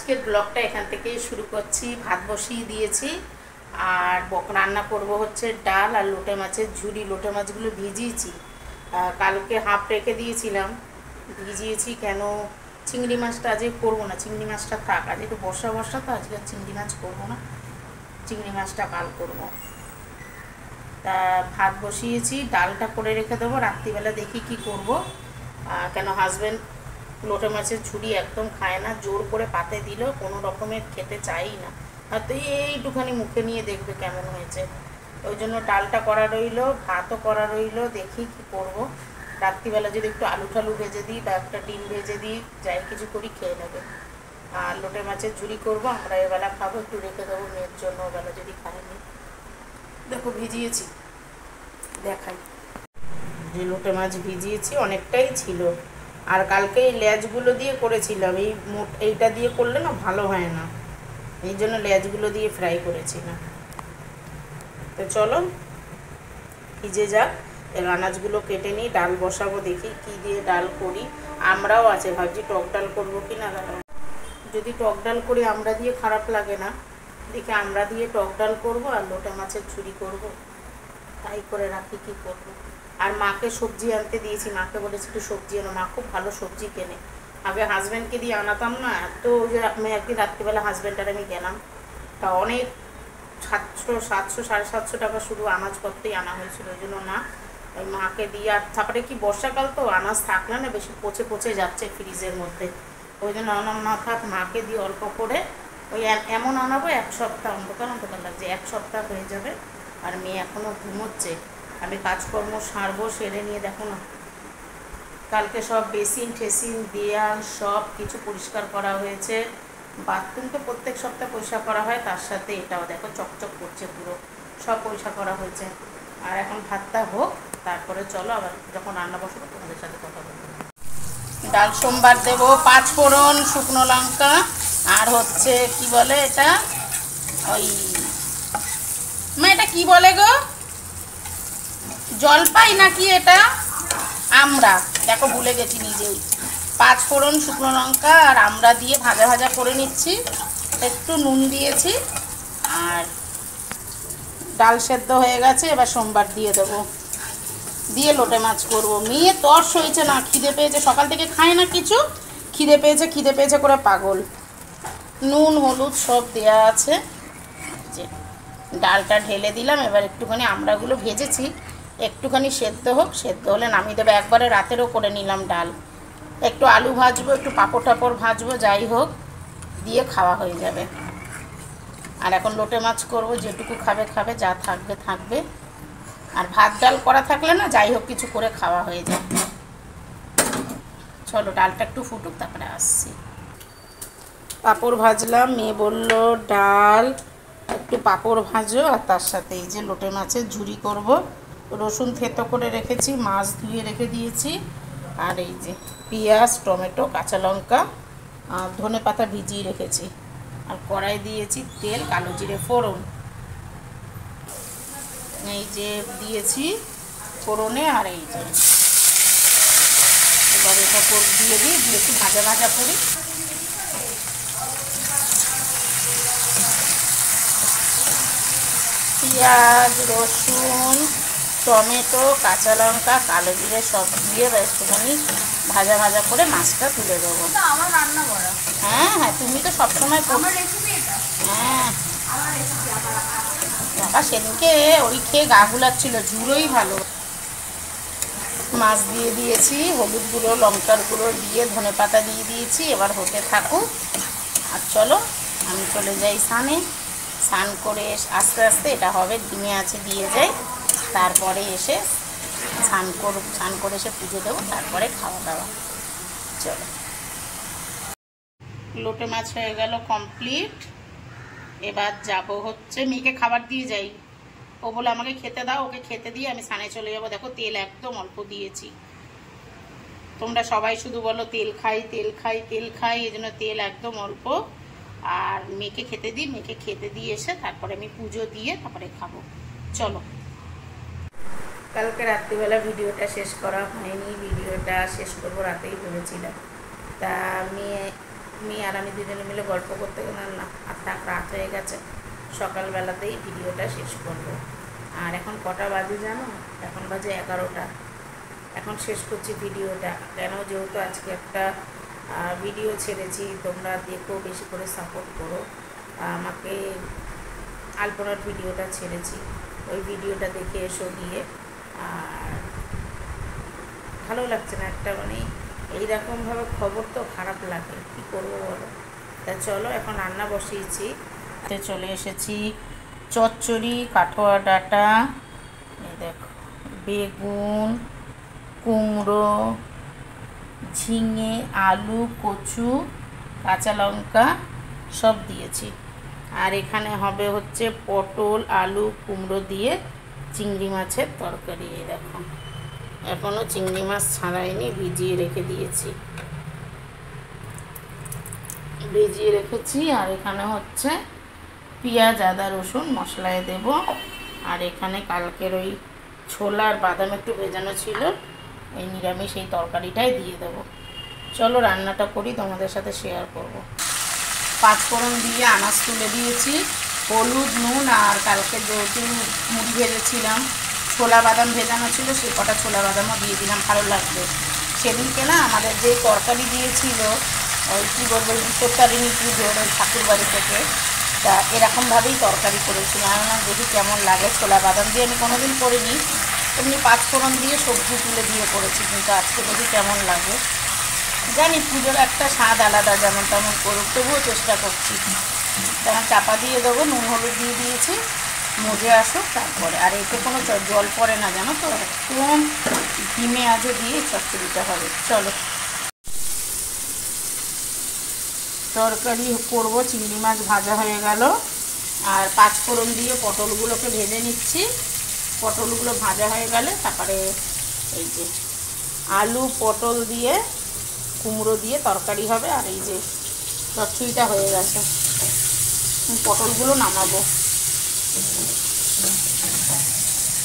আজকের ব্লগটা এখান থেকেই শুরু করছি। ভাত বসিয়ে দিয়েছি আর রান্না করব হচ্ছে ডাল আর লোটে মাছের ঝুড়ি। লোটে মাছগুলো ভিজিয়েছি, কালকে হাফ রেখে দিয়েছিলাম, ভিজিয়েছি। কেন চিংড়ি মাছটা আজকে করবো না, চিংড়ি মাছটা থাক, আজ একটু বর্ষা বর্ষা তো আজকে চিংড়ি মাছ করবো না, চিংড়ি মাছটা কাল করব। তা ভাত বসিয়েছি, ডালটা করে রেখে দেবো, রাত্রিবেলা দেখি কি করব। কেন হাজব্যান্ড লোটে মাছের ঝুড়ি একদম খায় না, জোর করে পাতে দিলেও কোনো রকমের খেতে চাই না, হয়তো এইটুখানি মুখে নিয়ে দেখবে কেমন হয়েছে। ওই জন্য ডালটা করা রইলো, ভাতও করা রইলো, দেখি কি করব। রাত্রিবেলা যদি একটু আলু টালু ভেজে দিই বা একটা ডিম ভেজে দিই, যাই কিছু করি খেয়ে নেবে। আর লোটে মাছের ঝুড়ি করব, আমরা এবেলা খাবো, একটু রেখে দেবো মেয়ের জন্য, ওবেলা যদি খায়নি। দেখো ভিজিয়েছি, দেখাই যে লোটে মাছ ভিজিয়েছি, অনেকটাই ছিল। আর কালকে এই লেজগুলো দিয়ে করেছিলাম, এইটা দিয়ে করলে না ভালো হয় না, এই জন্য লেজগুলো দিয়ে ফ্রাই করেছিলাম। তো চলো ভিজে যাক, এর আনাজগুলো কেটে নিই, ডাল বসাবো, দেখি কি দিয়ে ডাল করি। আমরাও আছে, ভাবছি টক ডাল করবো কি না। যদি টক ডাল করি আমরা দিয়ে খারাপ লাগে না, দেখি আমরা দিয়ে টক ডাল করবো আর লোটে মাছের ঝুড়ি করবো, তাই করে রাখি, কি করবো। আর মাকে সবজি আনতে দিয়েছি, মাকে বলেছি একটু সবজি আনো, মা খুব ভালো সবজি কেনে। আগে হাজব্যান্ডকে দিয়ে আনাতাম না, তো যে আমি একদিন রাত্রিবেলা হাজব্যান্ড আর আমি গেলাম, তা অনেক 700 750 টাকা শুধু আনাজপত্রেই আনা হয়েছিল। ওই জন্য না, ওই মাকে দিয়ে। আর তারপরে কি বর্ষাকাল তো, আনাজ থাকলে না বেশি পচে পচে যাচ্ছে ফ্রিজের মধ্যে, ওই জন্য আনাম না থাক, মাকে দিয়ে অল্প করে ওই এমন আনাবো 1 সপ্তাহ, অন্ধকার অন্ধকার লাগছে, 1 সপ্তাহ হয়ে যাবে। আর মেয়ে এখনও ঘুমোচ্ছে, আমি কাজকর্ম সারবো, সেরে নিয়ে দেখো না কালকে সব বেসিন ঠেসিন দেয়াল সব কিছু পরিষ্কার করা হয়েছে। বাথরুম তো প্রত্যেক সপ্তাহে পরিষ্কার করা হয়, তার সাথে এটাও দেখো চকচক করছে, পুরো সব পরিষ্কার করা হয়েছে। আর এখন ভাতটা হোক, তারপরে চলো আবার যখন রান্না বসবো তোমাদের সাথে কথা বলবো। ডাল সোমবার দেবো, 5 ফোড়ন, শুকনো লঙ্কা, আর হচ্ছে কি বলে এটা, ওই এটা কি বলে গো, জলপাই নাকি এটা, আমরা দেখো ভুলে গেছি নিজেই। 5 ফোড়ন, শুকনো লঙ্কা আর আমরা দিয়ে ভাজা ভাজা করে নিচ্ছি, একটু নুন দিয়েছি। আর ডাল সেদ্ধ হয়ে গেছে, এবার সোমবার দিয়ে দেবো, দিয়ে লোটে মাছ করবো। মেয়ে তর্স হয়েছে না, খিদে পেয়েছে, সকাল থেকে খায় না কিছু, খিদে পেয়েছে করে পাগল। নুন হলুদ সব দেয়া আছে, যে ডালটা ঢেলে দিলাম। এবার একটুখানি আমড়াগুলো ভেজেছি, একটুখানি সেদ্ধ হোক, সেদ্ধ হলে নামিয়ে দেবো। একবারে রাতেরও করে নিলাম ডাল, একটু আলু ভাজবো, একটু পাঁপড় টাপড় ভাজবো, যাই হোক দিয়ে খাওয়া হয়ে যাবে। আর এখন লোটে মাছ করব, যেটুকু খাবে খাবে, যা থাকবে থাকবে। আর ভাত ডাল করা থাকলে না যাই হোক কিছু করে খাওয়া হয়ে যায়। চলো ডালটা একটু ফুটুক, তারপরে আসছি। পাঁপড় ভাজলাম, মেয়ে বললো ডাল একটু পাঁপড় ভাজো, আর তার সাথে এই যে লোটে মাছের ঝুড়ি করব। রসুন থেতো করে রেখেছি, মাছ ধুয়ে রেখে দিয়েছি, আর এই যে পেঁয়াজ, টমেটো, কাঁচা লঙ্কা, ধনে পাতা ভিজিয়ে রেখেছি। আর কড়াই দিয়েছি তেল, কালো জিরে ফোড়ন, এই যে দিয়েছি ফোড়নে। আর এই যে এবার এটা দিয়ে দিই, একটু ভাজা ভাজা করি। পেঁয়াজ, রসুন, টমেটো, কাঁচা লঙ্কা, কালো জিরে সব দিয়ে একটুখানি ভাজা ভাজা করে মাছটা তুলে দেবো। আমার রান্না করা, হ্যাঁ হ্যাঁ, তুমি তো সবসময় হ্যাঁ। বাবা সেদিনকে ওই খেয়ে গা গুলাচ্ছিল, ঝুড়োই ভালো। মাছ দিয়ে দিয়েছি, হলুদ গুঁড়ো, লঙ্কার গুঁড়ো দিয়ে ধনে পাতা দিয়ে দিয়েছি, এবার হতে থাকুক। আর চলো আমি চলে যাই স্নানে, স্নান করে আস্তে আস্তে এটা হবে, ডিমে আছে দিয়ে যাই, তারপরে এসে স্নান করে এসে পুজো দেবো, তারপরে খাওয়া দাওয়া। চলো লোটে মাছ হয়ে গেল কমপ্লিট। এবার যাব হচ্ছে মেয়েকে খাবার দিয়ে যাই, ও বলে আমাকে খেতে দাও, ওকে খেতে দিয়ে আমি স্নানে চলে যাবো। দেখো তেল একদম অল্প দিয়েছি, তোমরা সবাই শুধু বলো তেল খাই তেল খাই তেল খাই, এই জন্য তেল একদম অল্প। আর মেয়েকে খেতে দিই, মেয়েকে খেতে দিয়ে এসে তারপরে আমি পুজো দিয়ে তারপরে খাবো। চলো কালকে রাত্রিবেলা ভিডিওটা শেষ করা হয়নি, ভিডিওটা শেষ করবো রাতেই ভেবেছিলাম। তা আমি মেয়ে আর আমি দুজনে মিলে গল্প করতে গেলাম না, আর রাত হয়ে গেছে, সকালবেলাতেই ভিডিওটা শেষ করবো। আর এখন কটা বাজে জানো? এখন বাজে 11টা। এখন শেষ করছি ভিডিওটা। কেন? যেহেতু আজকে একটা ভিডিও ছেড়েছি, তোমরা দেখো, বেশি করে সাপোর্ট করো আমাকে। আলপনার ভিডিওটা ছেড়েছি, ওই ভিডিওটা দেখে এসো গিয়ে। আর ভালো লাগছে না, একটা মানে এইরকমভাবে খবর তো খারাপ লাগে, কী করবো বলো। তা চলো, এখন রান্না বসিয়েছি। চলে এসেছি চচ্চড়ি, কাটোয়া ডাঁটা, এই দেখো, বেগুন, কুমড়ো, ঝিঙে, আলু, কচু, কাঁচা লঙ্কা সব দিয়েছি। আর এখানে হবে হচ্ছে পটল, আলু, কুমড়ো দিয়ে চিংড়ি মাছের তরকারি। এই দেখো, এখনও চিংড়ি মাছ ছাড়াইনি, ভিজিয়ে রেখে দিয়েছি, ভিজিয়ে রেখেছি। আর এখানে হচ্ছে পেঁয়াজ, আদা, রসুন মশলায় দেব। আর এখানে কালকের ওই ছোলা আর বাদাম একটু ভেজানো ছিল, এই নিরামিষ এই তরকারিটাই দিয়ে দেবো। চলো রান্নাটা করি, তোমাদের সাথে শেয়ার করব। পাঁচফোড়ন দিয়ে আনাজ তুলে দিয়েছি, হলুদ, নুন, আর কালকে যেহেতু মুড়ি ভেজেছিলাম, ছোলা বাদাম ভেজানো ছিল, সে কটা ছোলা বাদামও দিয়ে দিলাম, ভালো লাগবে। সেদিনকে না আমাদের যে তরকারি দিয়েছিল, ওই কী বলবো, তরকারিনী পুজোর ওই ঠাকুরবাড়ি থেকে, তা এরকমভাবেই তরকারি করেছিলাম। আমি না দেখি কেমন লাগে, ছোলা বাদাম দিয়ে আমি কোনোদিন করিনি, এমনি পাঁচফোড়ন দিয়ে সবজি তুলে দিয়ে করেছি, কিন্তু আজকে দেখি কেমন লাগে। জানি পুজোর একটা স্বাদ আলাদা, যেমন তেমন করুক, তবুও চেষ্টা করছি। তেমন চাপা দিয়ে দেবো, নুন হলুদ দিয়ে দিয়েছি, মজে আসুক তারপরে। আর এতে কোনো জল পড়ে না জানো তো, একদম ডিমে আজে দিয়ে চচ্চড়িটা হবে। চলো, তরকারি করবো, চিংড়ি মাছ ভাজা হয়ে গেল। আর পাঁচফোড়ন দিয়ে পটলগুলোকে ভেজে নিচ্ছি, পটলগুলো ভাজা হয়ে গেলে তারপরে এই যে আলু, পটল দিয়ে, কুমড়ো দিয়ে তরকারি হবে। আর এই যে চচ্চড়িটা হয়ে গেছে, পটলগুলো নামাবো,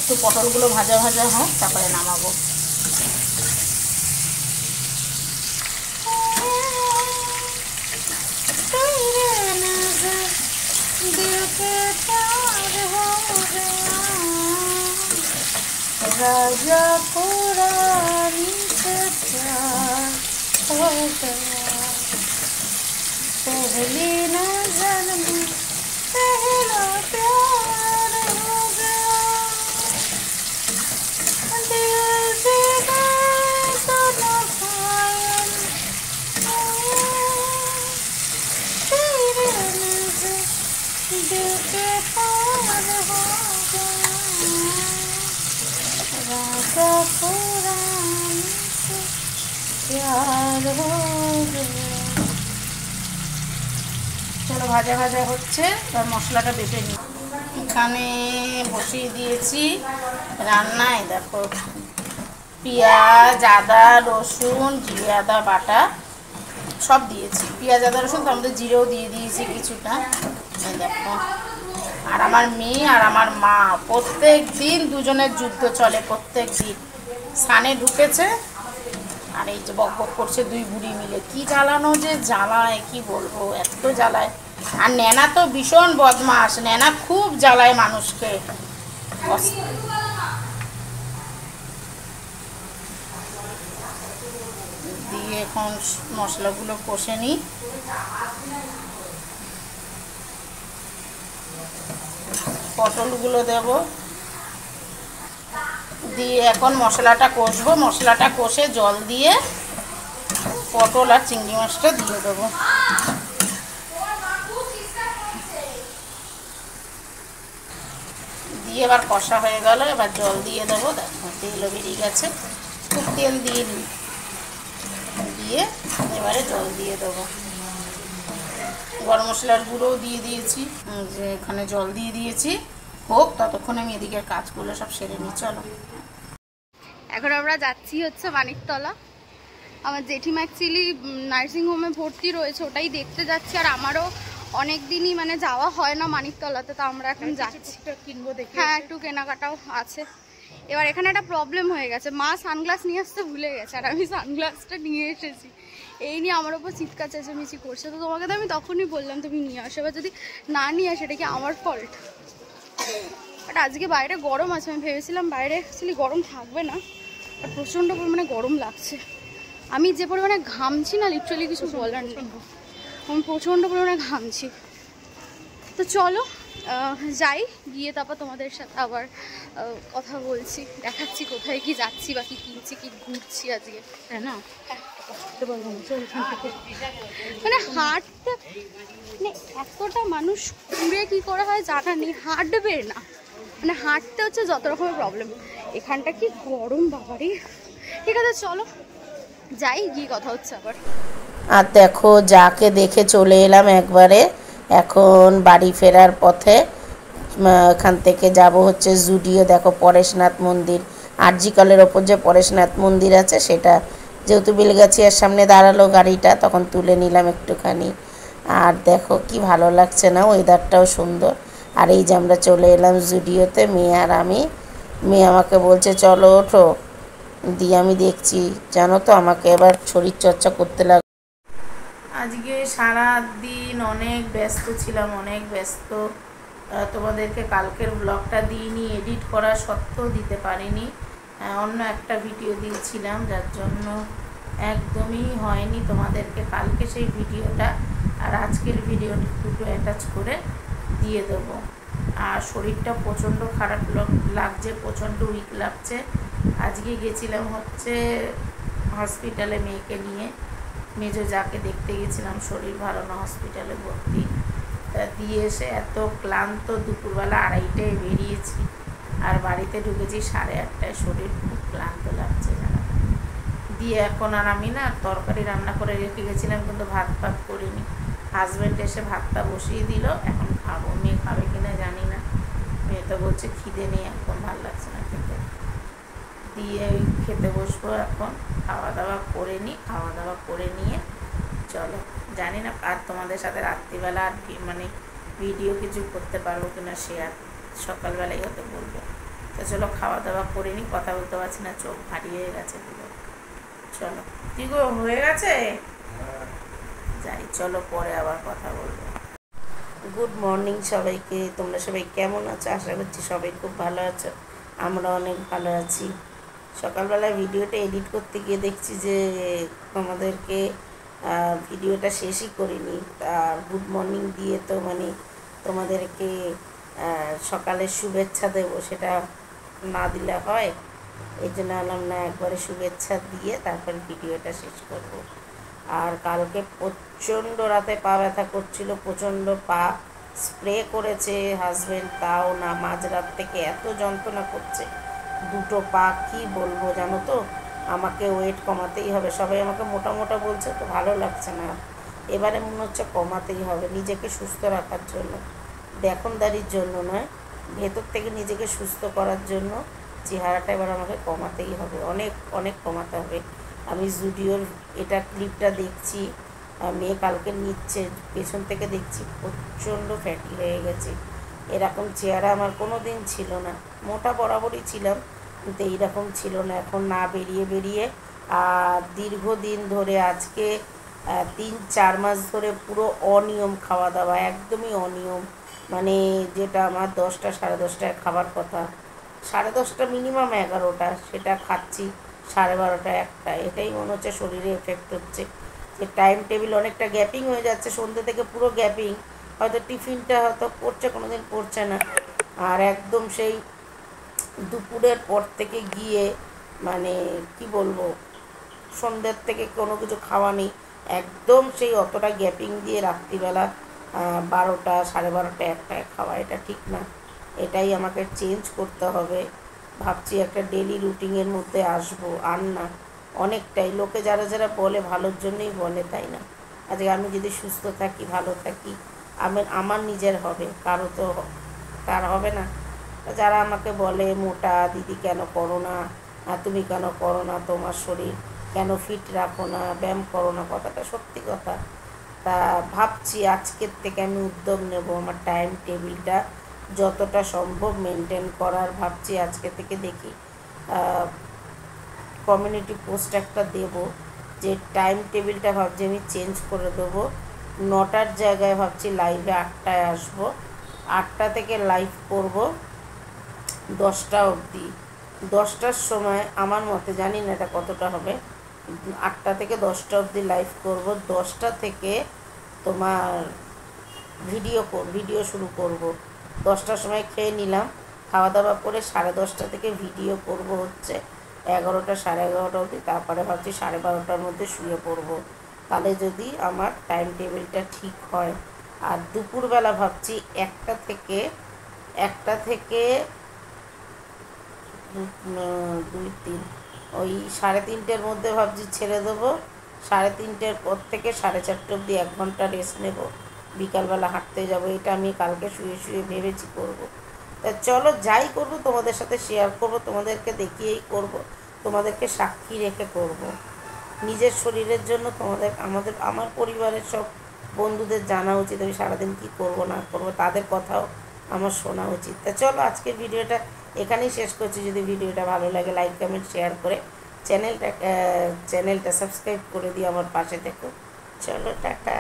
একটু পটলগুলো ভাজা ভাজা হোক, তারপরে নামাবো। राजा पुरानी से प्यार हो गया, पहली नजर में पहला प्यार हो गया, दिल से गए तो न पायल, तेरे नजर दिल के पार हो गया, राजा पुरानी से प्यार हो गया। চলো, ভাজা ভাজা হচ্ছে, এবার মশলাটা বেটে নিই। এখানে বসিয়ে দিয়েছি রান্নায়, দেখো পেঁয়াজ, আদা, রসুন, জিরে আদা বাটা সব দিয়েছি। পেঁয়াজ, আদা, রসুন, তার মধ্যে জিরেও দিয়ে দিয়েছি কিছুটা। দেখো, আর আমার মেয়ে আর আমার মা প্রত্যেক দিন দুজনের যুদ্ধ চলে, প্রত্যেক দিন। স্নানে ঢুকেছে আর এই যে বক বক করছে দুই বুড়ি মিলে, কি জ্বালানো যে জ্বালায়, কি বলবো, এত জ্বালায়। আর নেনা তো ভীষণ বদমাস, নেনা খুব জ্বালায় মানুষকে। দিয়ে এখন মশলাগুলো কষে নিই। পটলগুলো দেব, দিয়ে এখন মশলাটা কষবো। মশলাটা কষে জল দিয়ে পটল আর চিংড়ি মাছটা দিয়ে দেবো। দিয়ে এবার কষা হয়ে গেল, এবার জল দিয়ে দেবো। দেখো তেলও বেরিয়ে গেছে, খুব তেল দিয়ে নিই, দিয়ে এবারে জল দিয়ে দেবো। গরম মশলার গুঁড়োও দিয়ে দিয়েছি, যে এখানে জল দিয়ে দিয়েছি। হোক, ততক্ষণ আমি এদিকের কাজগুলো সব সেরে নিই। চলো, এখন আমরা যাচ্ছি হচ্ছে মানিকতলা। আমার জেঠিমা অ্যাকচুয়ালি নার্সিংহোমে ভর্তি রয়েছে, ওটাই দেখতে যাচ্ছি। আর আমারও অনেক দিনই মানে যাওয়া হয় না মানিকতলাতে, তো আমরা এখন যাচ্ছি, কিনবো দেখি। হ্যাঁ, একটু কেনাকাটাও আছে। এবার এখানে একটা প্রবলেম হয়ে গেছে, মা সানগ্লাস নিয়ে আসতে ভুলে গেছে, আর আমি সানগ্লাসটা নিয়ে এসেছি। এই নিয়ে আমার ওপর চিৎকার চেঁচামেচি করছে। তো তোমাকে তো আমি তখনই বললাম তুমি নিয়ে আসো, এবার যদি না নিয়ে আসে এটা কি আমার ফল্ট? বাট আজকে বাইরে গরম আছে, আমি ভেবেছিলাম বাইরে অ্যাকচুয়ালি গরম থাকবে না, আর প্রচণ্ড পরিমাণে গরম লাগছে। আমি যে পরিমাণে ঘামছি না, লিটারালি কিছু বলার নেই, আমি প্রচণ্ড পরিমাণে ঘামছি। তো চলো যাই, গিয়ে তারপর তোমাদের সাথে আবার কথা বলছি, দেখাচ্ছি কোথায় কি যাচ্ছি বা কি কিনছি কি ঘুরছি আজকে, তাই না? মানে হাঁটতে, মানে এতটা মানুষ ঘুরে কি করে হয় জানা নেই, হাঁটবে না, মানে হাঁটতে হচ্ছে যত রকমের প্রবলেম। এখানটা কি গরম বাবারে। ঠিক আছে চলো যাই, গিয়ে কথা হচ্ছে আবার। আর দেখো যাকে দেখে চলে এলাম একবারে, এখন বাড়ি ফেরার পথে এখান থেকে যাব হচ্ছে জুডিও। দেখো পরেশনাথ মন্দির, আরজি কলের ওপর যে পরেশনাথ মন্দির আছে সেটা, যেহেতু বেলগাছিয়ার সামনে দাঁড়ালো গাড়িটা তখন তুলে নিলাম একটুখানি। আর দেখো কি ভালো লাগছে না, ওয়েদারটাও সুন্দর। আর এই যে আমরা চলে এলাম জুডিওতে, মেয়ে আর আমি। মেয়ে আমাকে বলছে চলো ওঠো, দিয়ে আমি দেখছি জানো তো আমাকে এবার শরীরচর্চা করতে লাগ। আজকে সারা দিন অনেক ব্যস্ত ছিলাম, অনেক ব্যস্ত। তোমাদেরকে কালকের ব্লগটা দিইনি, এডিট করা সত্ত্বেও দিতে পারিনি, অন্য একটা ভিডিও দিয়েছিলাম যার জন্য একদমই হয়নি তোমাদেরকে কালকে সেই ভিডিওটা আর আজকের ভিডিও দুটো অ্যাটাচ করে দিয়ে দেবো। আর শরীরটা প্রচণ্ড খারাপ লাগছে, প্রচণ্ড উইক লাগছে। আজকে গেছিলাম হচ্ছে হসপিটালে মেয়েকে নিয়ে, মেজো যাকে দেখতে গেছিলাম, শরীর ভালো না, হসপিটালে ভর্তি। দিয়ে এসে এত ক্লান্ত, দুপুরবেলা 2:30টায় বেরিয়েছি আর বাড়িতে ঢুকেছি 8:30টায়, শরীর খুব ক্লান্ত লাগছে জানো। দিয়ে এখন আর আমি না তরকারি রান্না করে রেখে গেছিলাম, কিন্তু ভাত করিনি। হাজব্যান্ড এসে ভাতটা বসিয়ে দিল, এখন খাবো। মেয়ে খাবে কিনা জানি না, মেয়ে তো বলছে খিদে নেই, একদম ভালো লাগছে না খেতে। দিয়ে খেতে বসবো এখন, খাওয়া দাওয়া করে নিই, খাওয়া দাওয়া করে নিয়ে চলো। জানি না আর তোমাদের সাথে রাত্রিবেলা আর মানে ভিডিও কিছু করতে পারবো কিনা, শেয়ার সকালবেলাই হতে বলবো। তো চলো খাওয়া দাওয়া করে নিই, কথা বলতে পারছি না, চোখ ভারী হয়ে গেছে পুরো। চলো কি গো, হয়ে গেছে? যাই, চলো পরে আবার কথা বলবো। গুড মর্নিং সবাইকে, তোমরা সবাই কেমন আছো? আশা করছি সবাই খুব ভালো আছো, আমরা অনেক ভালো আছি। সকালবেলা ভিডিওটা এডিট করতে গিয়ে দেখছি যে তোমাদেরকে ভিডিওটা শেষই করিনি। আর গুড মর্নিং দিয়ে তো মানে তোমাদেরকে সকালের শুভেচ্ছা দেবো, সেটা না দিলে হয়, এই জন্য আলাম না, একবারে শুভেচ্ছা দিয়ে তারপর ভিডিওটা শেষ করব। আর কালকে প্রচণ্ড রাতে পা ব্যথা করছিল, প্রচণ্ড পা স্প্রে করেছে হাজব্যান্ড, তাও না, মাঝরাত থেকে এত যন্ত্রণা করছে দুটো পা, কি বলবো জানো তো। আমাকে ওয়েট কমাতেই হবে, সবাই আমাকে মোটা মোটা বলছে, তো ভালো লাগছে না, এবারে মনে হচ্ছে কমাতেই হবে নিজেকে সুস্থ রাখার জন্য, দেখনদারির জন্য নয়, ভেতর থেকে নিজেকে সুস্থ করার জন্য চেহারাটা এবার আমাকে কমাতেই হবে, অনেক অনেক কমাতে হবে। আমি জুডিওর এটা ক্লিপটা দেখছি, মেয়ে কালকে নিচ্ছে, পেছন থেকে দেখছি প্রচণ্ড ফ্যাটি হয়ে গেছে। এরকম চেহারা আমার কোনো দিন ছিল না, মোটা বরাবরই ছিলাম, কিন্তু এইরকম ছিল না। এখন না বেরিয়ে বেরিয়ে আর দীর্ঘদিন ধরে, আজকে 3-4 মাস ধরে পুরো অনিয়ম খাওয়া দাওয়া, একদমই অনিয়ম। মানে যেটা আমার 10টা 10:30টায় খাবার কথা, 10:30 মিনিমাম 11টা, সেটা খাচ্ছি 12:30 1টা। এটাই মনে হচ্ছে শরীরে এফেক্ট হচ্ছে, যে টাইম টেবিল অনেকটা গ্যাপিং হয়ে যাচ্ছে, সন্ধ্যে থেকে পুরো গ্যাপিং, হয়তো টিফিনটা হয়তো পড়ছে, কোনো দিন পড়ছে না। আর একদম সেই দুপুরের পর থেকে গিয়ে মানে কি বলবো, সন্ধ্যের থেকে কোনো কিছু খাওয়া নেই, একদম সেই অতটা গ্যাপিং দিয়ে রাত্রিবেলা 12টা 12:30 1টায় খাওয়া, এটা ঠিক না, এটাই আমাকে চেঞ্জ করতে হবে। ভাবছি একটা ডেলি রুটিনের মধ্যে আসবো, আর না অনেকটাই, লোকে যারা যারা বলে ভালোর জন্যই বলে, তাই না? আজকে আমি যদি সুস্থ থাকি, ভালো থাকি, আমার নিজের হবে, কারো তো তার হবে না। যারা আমাকে বলে মোটা দিদি কেন করো না, তুমি কেন করো না, তোমার শরীর কেন ফিট রাখো না, ব্যায়াম করো না, কথাটা সত্যি কথা। তা ভাবছি আজকের থেকে আমি উদ্যোগ নেব, আমার টাইম টেবিলটা যতটা সম্ভব মেনটেন করার ভাবছি। আজকে থেকে দেখি কমিউনিটি পোস্ট একটা দেব, যে টাইম টেবিলটা ভাবছি আমি চেঞ্জ করে দেবো। 9টার জায়গায় ভাবছি লাইভে 8টায় আসবো। 8টা থেকে লাইভ করব 10টা অবধি। 10টার সময় আমার মতে, জানি না এটা কতটা হবে, 8টা থেকে 10টা অবধি লাইভ করব। 10টা থেকে তোমার ভিডিও শুরু করব। 10টার সময় খেয়ে নিলাম, খাওয়া দাওয়া করে 10:30 থেকে ভিডিও করব হচ্ছে 11টা 11:30 অবধি। তারপরে ভাবছি 12:30টার মধ্যে শুয়ে পড়ব। তাহলে যদি আমার টাইম টেবিলটা ঠিক হয়। আর দুপুরবেলা ভাবছি 1টা থেকে 2-3 ওই 3:30-টের মধ্যে ভাবছি ছেড়ে দেবো। 3:30-টের পর থেকে 4:30 অবধি 1 ঘন্টা রেস্ট নেব। বিকালবেলা হাঁটতে যাব। এটা আমি কালকে শুয়ে শুয়ে ভেবেছি করব। তা চলো, যাই করব তোমাদের সাথে শেয়ার করব, তোমাদেরকে দেখিয়েই করব, তোমাদেরকে সাক্ষী রেখে করব। নিজের শরীরের জন্য আমার পরিবারের সব বন্ধুদের জানা উচিত আমি সারাদিন কী করব না করব, তাদের কথাও আমার শোনা উচিত। তা চলো, আজকের ভিডিওটা এখানেই শেষ করছি। যদি ভিডিওটা ভালো লাগে লাইক কমেন্ট শেয়ার করে চ্যানেলটা সাবস্ক্রাইব করে দিয়ে আমার পাশে থেকো। চলো, টাটা।